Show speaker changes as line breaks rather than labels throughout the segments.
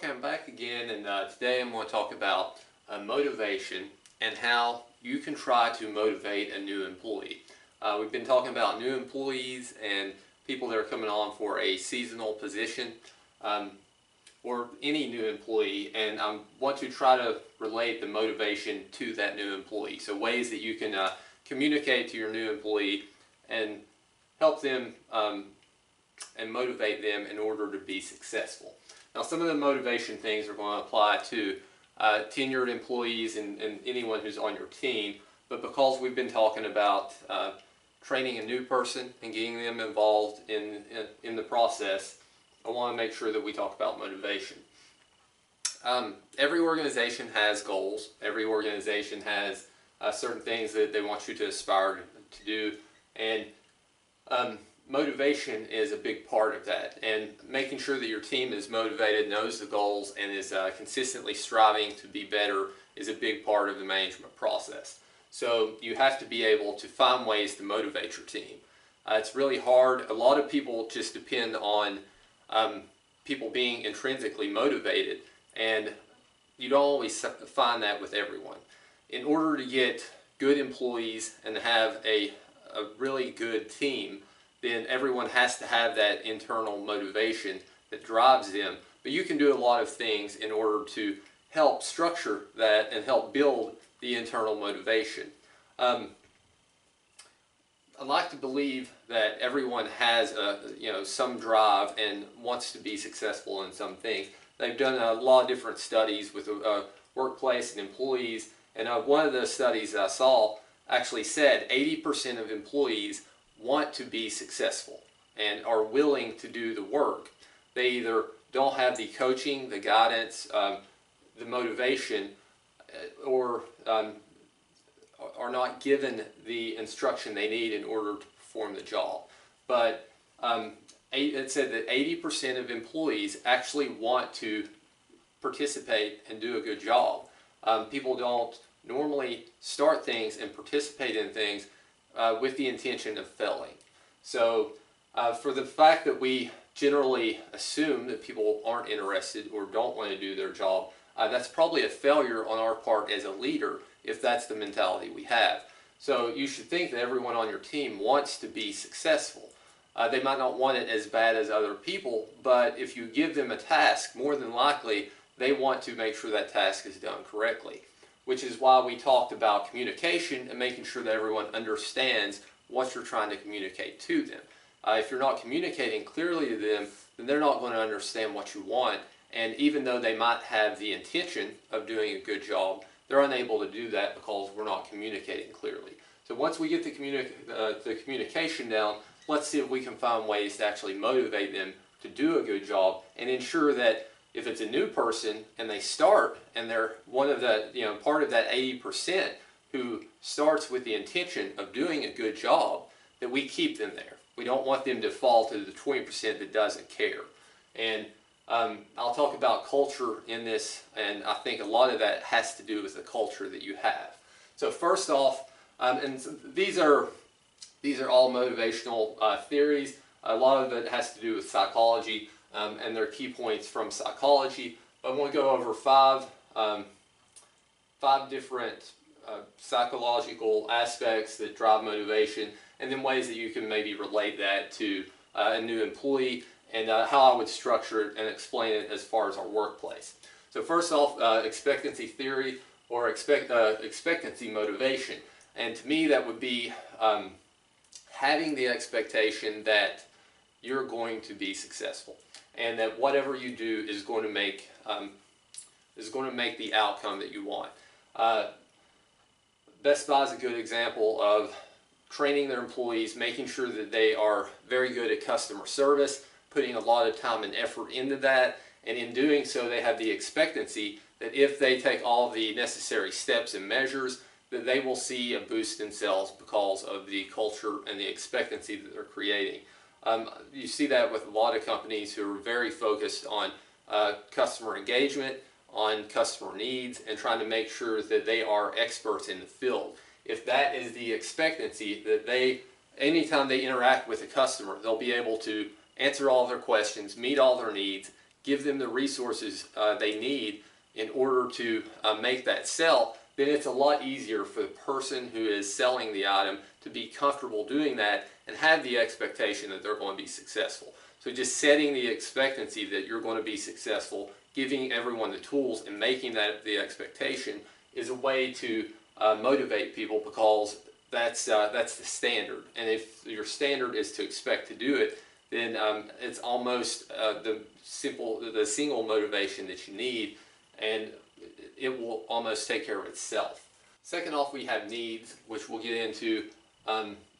Okay, I'm back again, and today I'm going to talk about motivation and how you can try to motivate a new employee. We've been talking about new employees and people that are coming on for a seasonal position, um, or any new employee, and I want to try to relate the motivation to that new employee. So ways that you can communicate to your new employee and help them and motivate them in order to be successful. Now, some of the motivation things are going to apply to tenured employees and anyone who's on your team, but because we've been talking about training a new person and getting them involved in the process, I want to make sure that we talk about motivation. Every organization has goals. Every organization has certain things that they want you to aspire to do, and motivation is a big part of that, and making sure that your team is motivated, knows the goals, and is consistently striving to be better is a big part of the management process. So you have to be able to find ways to motivate your team. It's really hard. A lot of people just depend on people being intrinsically motivated, and you don't always find that with everyone. In order to get good employees and have a really good team, then everyone has to have that internal motivation that drives them. But you can do a lot of things in order to help structure that and help build the internal motivation. I like to believe that everyone has some drive and wants to be successful in some things. They've done a lot of different studies with workplace and employees, and one of the studies I saw actually said 80% of employees want to be successful and are willing to do the work. They either don't have the coaching, the guidance, the motivation, or are not given the instruction they need in order to perform the job. But it said that 80% of employees actually want to participate and do a good job. People don't normally start things and participate in things with the intention of failing. So for the fact that we generally assume that people aren't interested or don't want to do their job, that's probably a failure on our part as a leader if that's the mentality we have. So you should think that everyone on your team wants to be successful. They might not want it as bad as other people, but if you give them a task, more than likely they want to make sure that task is done correctly, which is why we talked about communication and making sure that everyone understands what you're trying to communicate to them. If you're not communicating clearly to them, then they're not going to understand what you want, and even though they might have the intention of doing a good job, they're unable to do that because we're not communicating clearly. So once we get the communication down, let's see if we can find ways to actually motivate them to do a good job and ensure that if it's a new person and they start and they're one of the, part of that 80% who starts with the intention of doing a good job, that we keep them there. We don't want them to fall to the 20% that doesn't care. And I'll talk about culture in this, and I think a lot of that has to do with the culture that you have. So first off, and these are all motivational theories. A lot of it has to do with psychology, and their key points from psychology. But I want to go over five different psychological aspects that drive motivation, and then ways that you can maybe relate that to a new employee, and how I would structure it and explain it as far as our workplace. So first off, expectancy theory, or expectancy motivation. And to me, that would be having the expectation that you're going to be successful, and that whatever you do is going to make the outcome that you want. Best Buy is a good example of training their employees, making sure that they are very good at customer service, putting a lot of time and effort into that, and in doing so they have the expectancy that if they take all the necessary steps and measures, that they will see a boost in sales because of the culture and the expectancy that they're creating. You see that with a lot of companies who are very focused on customer engagement, on customer needs, and trying to make sure that they are experts in the field. If that is the expectancy, that anytime they interact with a customer, they'll be able to answer all their questions, meet all their needs, give them the resources they need in order to make that sell, then it's a lot easier for the person who is selling the item to be comfortable doing that and have the expectation that they're going to be successful. So just setting the expectancy that you're going to be successful, giving everyone the tools and making that the expectation is a way to motivate people, because that's the standard. And if your standard is to expect to do it, then it's almost the single motivation that you need, and it will almost take care of itself. Second off, we have needs, which we'll get into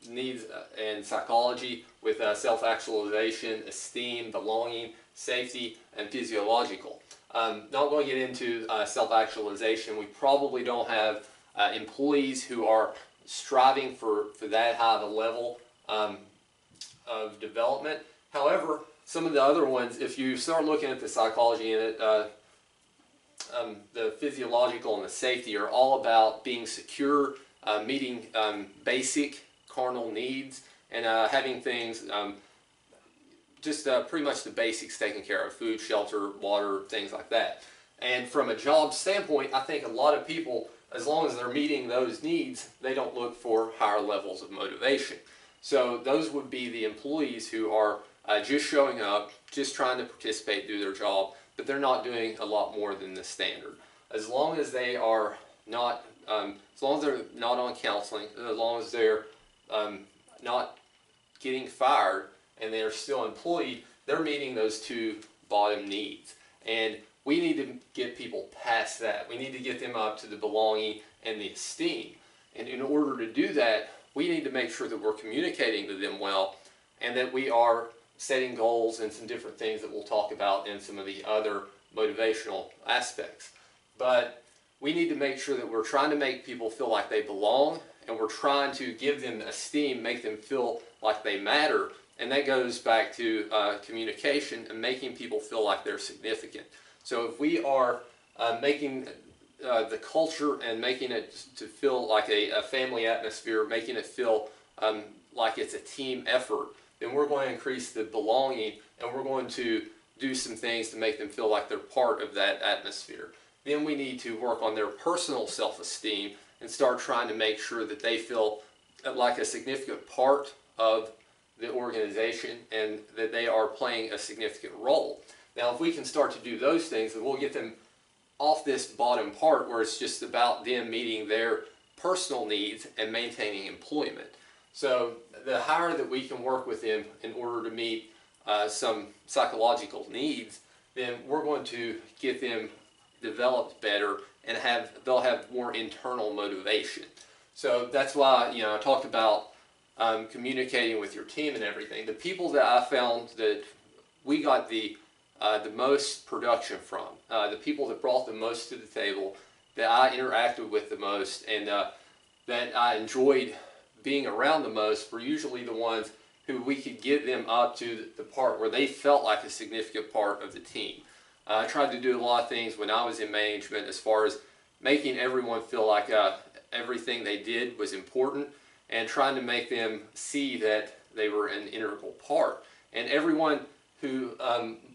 needs and psychology with self-actualization, esteem, belonging, safety, and physiological. Not going to get into self-actualization. We probably don't have employees who are striving for that high of a level of development. However, some of the other ones, if you start looking at the psychology in it, the physiological and the safety are all about being secure, meeting basic carnal needs, and having things, just pretty much the basics taken care of: food, shelter, water, things like that. And from a job standpoint, I think a lot of people, as long as they're meeting those needs, they don't look for higher levels of motivation. So those would be the employees who are just showing up, just trying to participate, do their job, but they're not doing a lot more than the standard. As long as they are not, as long as they're not on counseling, as long as they're not getting fired and they're still employed, they're meeting those two bottom needs. And we need to get people past that. We need to get them up to the belonging and the esteem. And in order to do that, we need to make sure that we're communicating to them well, and that we are setting goals and some different things that we'll talk about in some of the other motivational aspects. But we need to make sure that we're trying to make people feel like they belong, and we're trying to give them esteem, make them feel like they matter. And that goes back to communication and making people feel like they're significant. So if we are making the culture and making it to feel like a family atmosphere, making it feel like it's a team effort, then we're going to increase the belonging, and we're going to do some things to make them feel like they're part of that atmosphere. Then we need to work on their personal self-esteem and start trying to make sure that they feel like a significant part of the organization and that they are playing a significant role. Now, if we can start to do those things, then we'll get them off this bottom part where it's just about them meeting their personal needs and maintaining employment. So the higher that we can work with them in order to meet some psychological needs, then we're going to get them developed better, and they'll have more internal motivation. So that's why, I talked about communicating with your team and everything. The people that I found that we got the most production from, the people that brought the most to the table, that I interacted with the most, and that I enjoyed being around the most, were usually the ones who we could get them up to the part where they felt like a significant part of the team. I tried to do a lot of things when I was in management as far as making everyone feel like everything they did was important, and trying to make them see that they were an integral part. And everyone who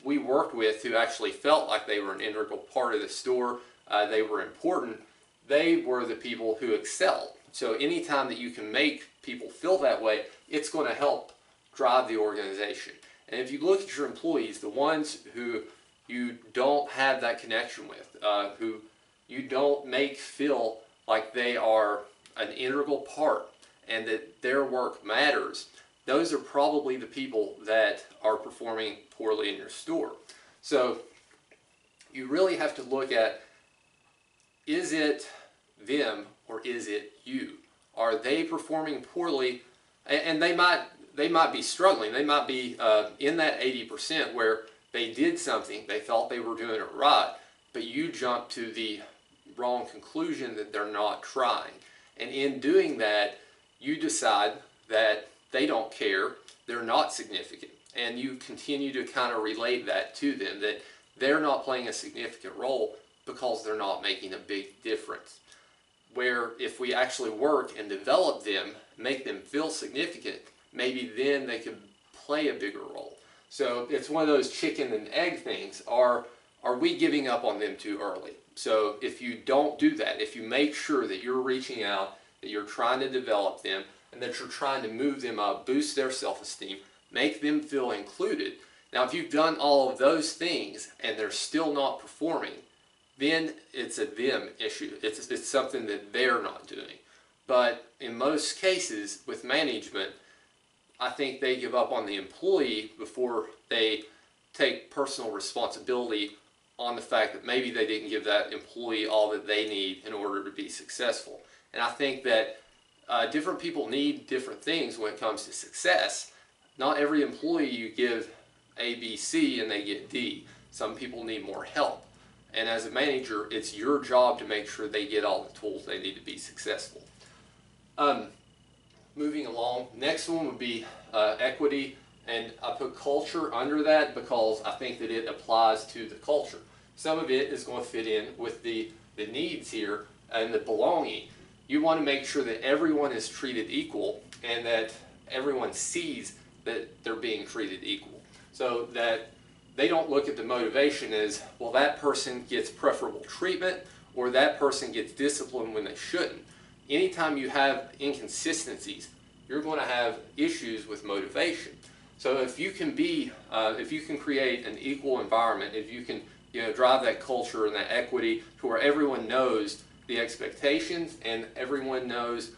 we worked with who actually felt like they were an integral part of the store, they were important, they were the people who excelled. So anytime that you can make people feel that way, it's going to help drive the organization. And if you look at your employees, the ones who you don't have that connection with, who you don't make feel like they are an integral part and that their work matters, those are probably the people that are performing poorly in your store. So you really have to look at, is it them or is it you? Are they performing poorly? And they might be struggling. They might be in that 80% where they did something, they thought they were doing it right, but you jumped to the wrong conclusion that they're not trying. And in doing that, you decide that they don't care, they're not significant, and you continue to kind of relate that to them, that they're not playing a significant role because they're not making a big difference. Where if we actually work and develop them, make them feel significant, maybe then they could play a bigger role. So it's one of those chicken and egg things. Are we giving up on them too early? So if you don't do that, if you make sure that you're reaching out, that you're trying to develop them, and that you're trying to move them up, boost their self-esteem, make them feel included. Now, if you've done all of those things and they're still not performing, then it's a them issue. It's something that they're not doing. But in most cases with management, I think they give up on the employee before they take personal responsibility on the fact that maybe they didn't give that employee all that they need in order to be successful. And I think that different people need different things when it comes to success. Not every employee you give A, B, C and they get D. Some people need more help. And as a manager, it's your job to make sure they get all the tools they need to be successful. Moving along, next one would be equity, and I put culture under that because I think that it applies to the culture. Some of it is going to fit in with the needs here and the belonging. You want to make sure that everyone is treated equal and that everyone sees that they're being treated equal. So that they don't look at the motivation as, well, that person gets preferable treatment or that person gets disciplined when they shouldn't. Anytime you have inconsistencies, you're going to have issues with motivation. So if you can create an equal environment, if you can drive that culture and that equity to where everyone knows the expectations and everyone knows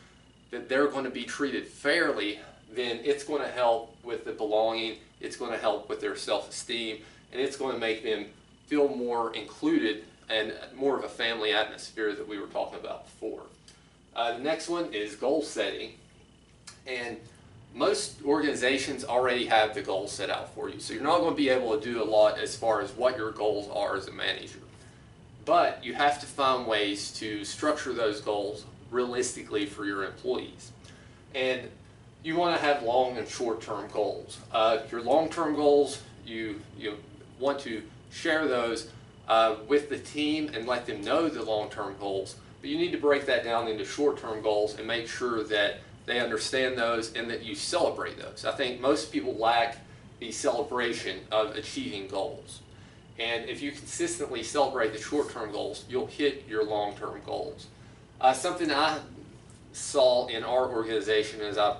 that they're going to be treated fairly, then it's going to help with the belonging, it's going to help with their self-esteem, and it's going to make them feel more included and more of a family atmosphere that we were talking about before. The next one is goal setting, and most organizations already have the goals set out for you, so you're not going to be able to do a lot as far as what your goals are as a manager. But you have to find ways to structure those goals realistically for your employees. And you want to have long and short-term goals. Your long-term goals, you want to share those with the team and let them know the long-term goals. But you need to break that down into short-term goals and make sure that they understand those and that you celebrate those. I think most people lack the celebration of achieving goals. And if you consistently celebrate the short-term goals, you'll hit your long-term goals. Something I saw in our organization as I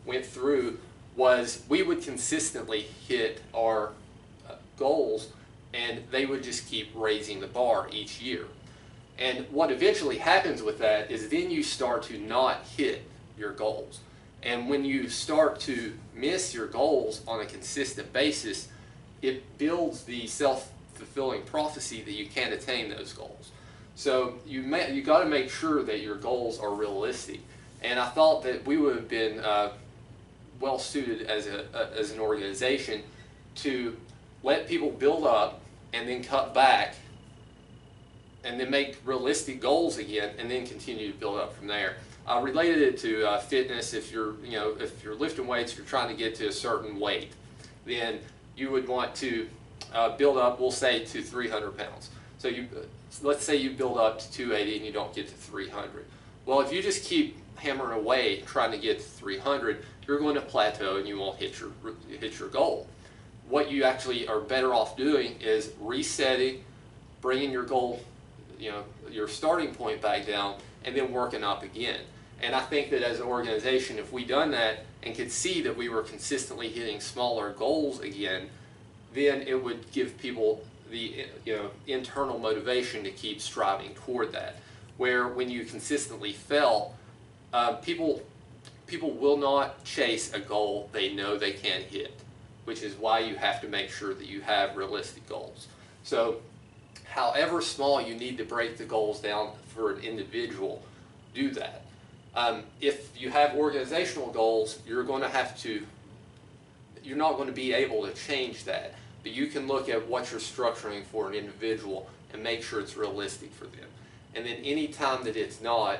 went through was we would consistently hit our goals and they would just keep raising the bar each year. And what eventually happens with that is then you start to not hit your goals. And when you start to miss your goals on a consistent basis, it builds the self-fulfilling prophecy that you can't attain those goals. So you got to make sure that your goals are realistic. And I thought that we would have been well suited as an organization to let people build up and then cut back and then make realistic goals again and then continue to build up from there. I related it to fitness. If you're lifting weights, you're trying to get to a certain weight, then you would want to build up, we'll say, to 300 pounds. So let's say you build up to 280 and you don't get to 300. Well, if you just keep hammering away trying to get to 300, you're going to plateau and you won't hit your goal. What you actually are better off doing is resetting, bringing your goal, your starting point back down, and then working up again. And I think that as an organization, if we done that and could see that we were consistently hitting smaller goals again, then it would give people the internal motivation to keep striving toward that. Where when you consistently fail, people will not chase a goal they know they can't hit, which is why you have to make sure that you have realistic goals. So however small you need to break the goals down for an individual, do that. If you have organizational goals, you're not going to be able to change that. But you can look at what you're structuring for an individual and make sure it's realistic for them. And then any time that it's not,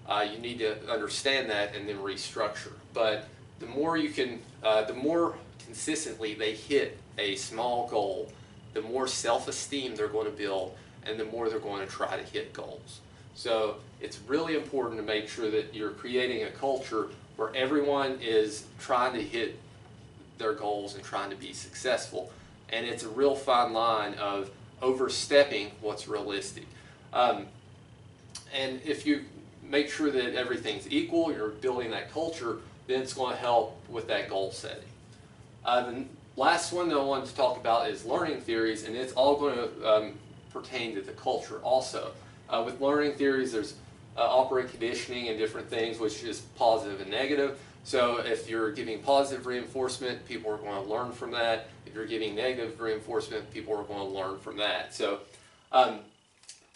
you need to understand that and then restructure. But the more the more consistently they hit a small goal, the more self-esteem they're going to build and the more they're going to try to hit goals. So it's really important to make sure that you're creating a culture where everyone is trying to hit their goals and trying to be successful. And it's a real fine line of overstepping what's realistic. And if you make sure that everything's equal, you're building that culture, then it's going to help with that goal setting. The last one that I wanted to talk about is learning theories, and it's all going to pertain to the culture also. With learning theories, there's operant conditioning and different things, which is positive and negative. So if you're giving positive reinforcement, people are going to learn from that. If you're giving negative reinforcement, people are going to learn from that. So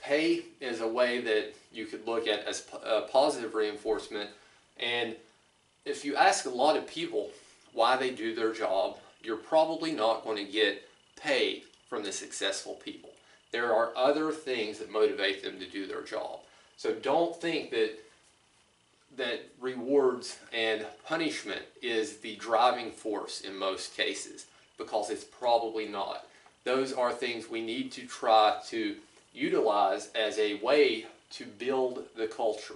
pay is a way that you could look at as positive reinforcement. And if you ask a lot of people why they do their job, you're probably not going to get pay from the successful people. There are other things that motivate them to do their job. So don't think that rewards and punishment is the driving force in most cases, because it's probably not. Those are things we need to try to utilize as a way to build the culture.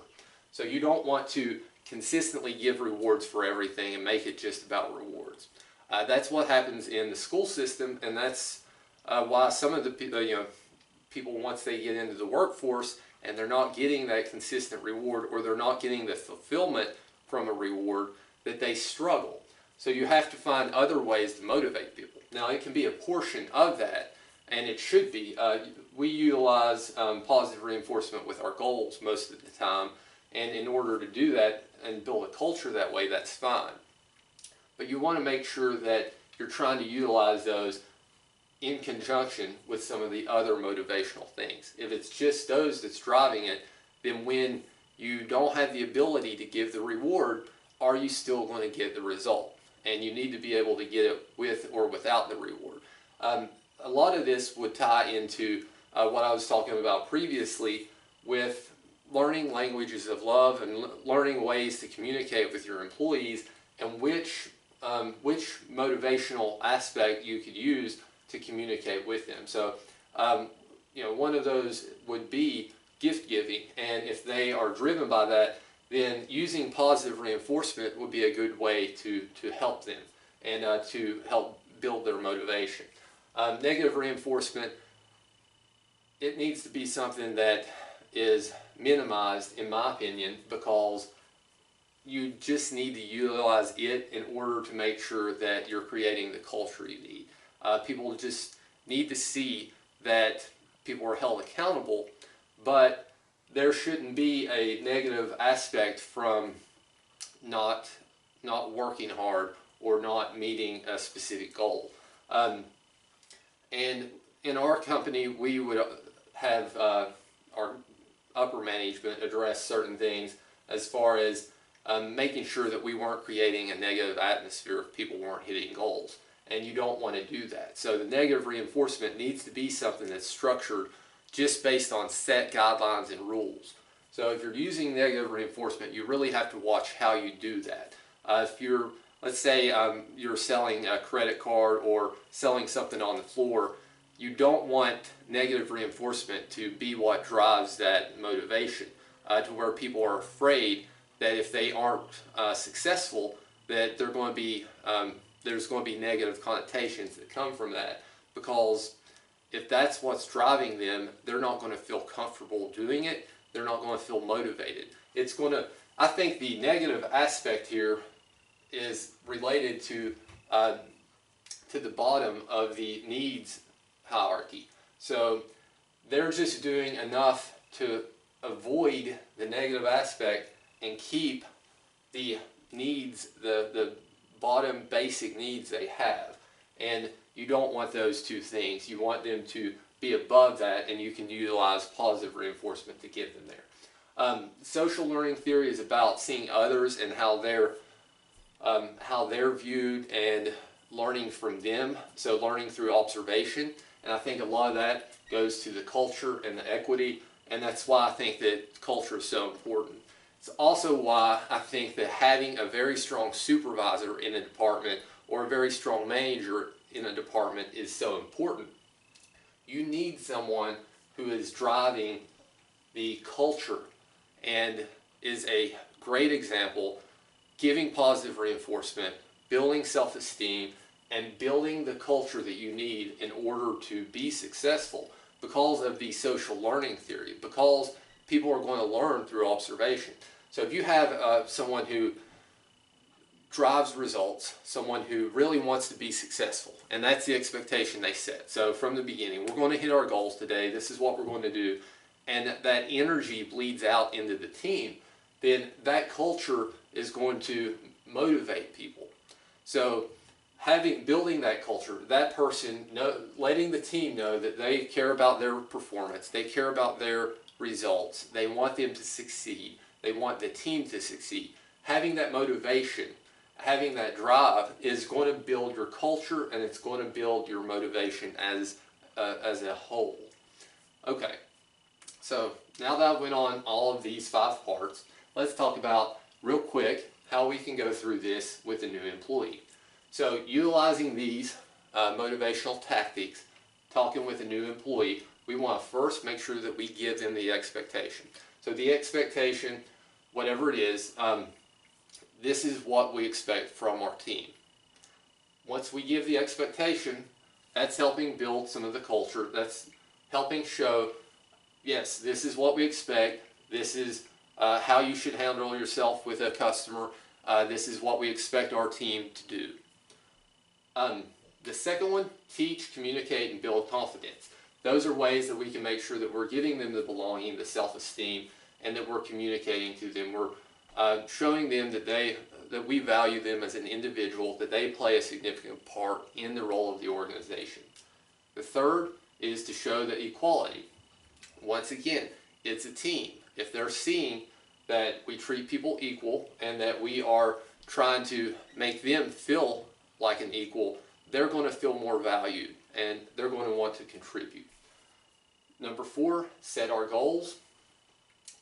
So you don't want to consistently give rewards for everything and make it just about rewards. That's what happens in the school system, and that's why some of the people, once they get into the workforce and they're not getting that consistent reward, or they're not getting the fulfillment from a reward, that they struggle. So you have to find other ways to motivate people. Now, it can be a portion of that, and it should be. We utilize positive reinforcement with our goals most of the time, and in order to do that and build a culture that way, that's fine. But you want to make sure that you're trying to utilize those in conjunction with some of the other motivational things. If it's just those that's driving it, then when you don't have the ability to give the reward, are you still going to get the result? And you need to be able to get it with or without the reward. A lot of this would tie into what I was talking about previously with learning languages of love and learning ways to communicate with your employees, and which motivational aspect you could use to communicate with them. So, one of those would be gift giving, and if they are driven by that, then using positive reinforcement would be a good way to help them and to help build their motivation. Negative reinforcement, it needs to be something that is minimized, in my opinion, because you just need to utilize it in order to make sure that you're creating the culture you need. People just need to see that people are held accountable, but there shouldn't be a negative aspect from not working hard or not meeting a specific goal. And in our company, we would have our upper management address certain things as far as making sure that we weren't creating a negative atmosphere if people weren't hitting goals. And you don't want to do that. So the negative reinforcement needs to be something that's structured just based on set guidelines and rules. So if you're using negative reinforcement, you really have to watch how you do that. If you're, let's say you're selling a credit card or selling something on the floor, you don't want negative reinforcement to be what drives that motivation, to where people are afraid that if they aren't successful, that they're going to be there's going to be negative connotations that come from that, because if that's what's driving them, they're not going to feel comfortable doing it. They're not going to feel motivated. It's going to, I think the negative aspect here is related to the bottom of the needs hierarchy. So they're just doing enough to avoid the negative aspect and keep the needs, the bottom basic needs they have. And you don't want those two things. You want them to be above that, and you can utilize positive reinforcement to get them there. Social learning theory is about seeing others and how they're viewed and learning from them. So learning through observation, and I think a lot of that goes to the culture and the equity, and that's why I think that culture is so important. It's also why I think that having a very strong supervisor in a department or a very strong manager in a department is so important. You need someone who is driving the culture and is a great example, giving positive reinforcement, building self-esteem, and building the culture that you need in order to be successful because of the social learning theory, because people are going to learn through observation. So if you have someone who drives results, someone who really wants to be successful, and that's the expectation they set. So from the beginning, we're going to hit our goals today, this is what we're going to do, and that energy bleeds out into the team, then that culture is going to motivate people. So building that culture, that person letting the team know that they care about their performance, they care about their results, they want them to succeed, they want the team to succeed. Having that motivation, having that drive is going to build your culture, and it's going to build your motivation as a whole. Okay, so now that I went on all of these 5 parts, let's talk about real quick how we can go through this with a new employee. So utilizing these motivational tactics, talking with a new employee, we want to first make sure that we give them the expectation. So the expectation, whatever it is, this is what we expect from our team. Once we give the expectation, that's helping build some of the culture. That's helping show, yes, this is what we expect. This is how you should handle yourself with a customer. This is what we expect our team to do. The second one, teach, communicate, and build confidence. Those are ways that we can make sure that we're giving them the belonging, the self-esteem, and that we're communicating to them. We're showing them that we value them as an individual, that they play a significant part in the role of the organization. The third is to show the equality. Once again, it's a team. If they're seeing that we treat people equal and that we are trying to make them feel like an equal, they're going to feel more valued and they're going to want to contribute. Number 4, set our goals.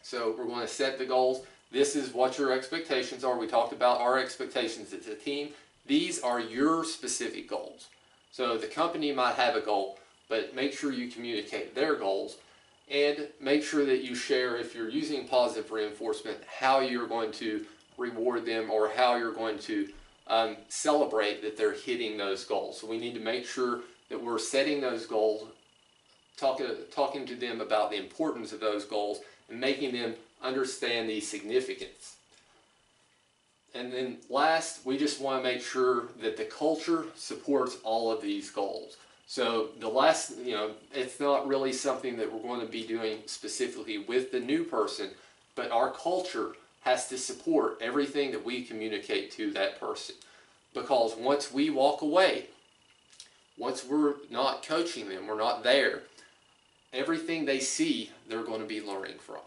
So we're going to set the goals. This is what your expectations are. We talked about our expectations as a team. These are your specific goals. So the company might have a goal, but make sure you communicate their goals and make sure that you share, if you're using positive reinforcement, how you're going to reward them or how you're going to celebrate that they're hitting those goals. So we need to make sure that we're setting those goals, talking to them about the importance of those goals and making them understand the significance. And then last, we just want to make sure that the culture supports all of these goals. So the last, it's not really something that we're going to be doing specifically with the new person, but our culture has to support everything that we communicate to that person. Because once we walk away, once we're not coaching them, we're not there, everything they see, they're going to be learning from.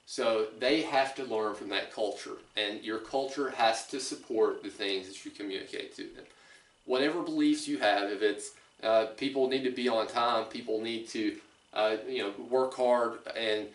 So they have to learn from that culture, and your culture has to support the things that you communicate to them. Whatever beliefs you have, if it's people need to be on time, people need to work hard and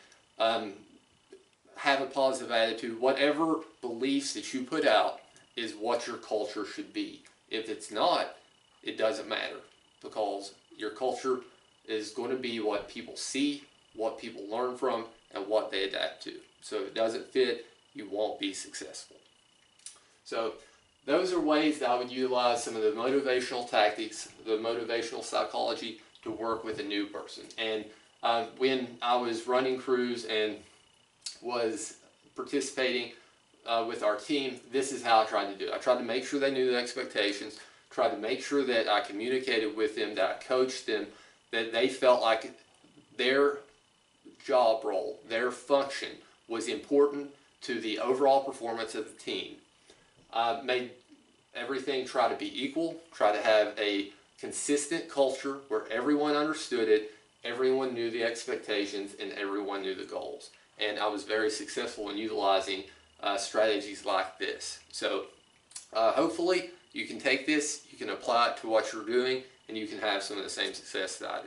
have a positive attitude, whatever beliefs that you put out is what your culture should be. If it's not, it doesn't matter, because your culture is going to be what people see, what people learn from, and what they adapt to. So if it doesn't fit, you won't be successful. So those are ways that I would utilize some of the motivational tactics, the motivational psychology to work with a new person. And when I was running crews and was participating with our team, this is how I tried to do it. I tried to make sure they knew the expectations, tried to make sure that I communicated with them, that I coached them, that they felt like their job role, their function was important to the overall performance of the team. Made everything try to be equal, try to have a consistent culture where everyone understood it, everyone knew the expectations, and everyone knew the goals. And I was very successful in utilizing strategies like this. So hopefully you can take this, you can apply it to what you're doing, and you can have some of the same success that I did.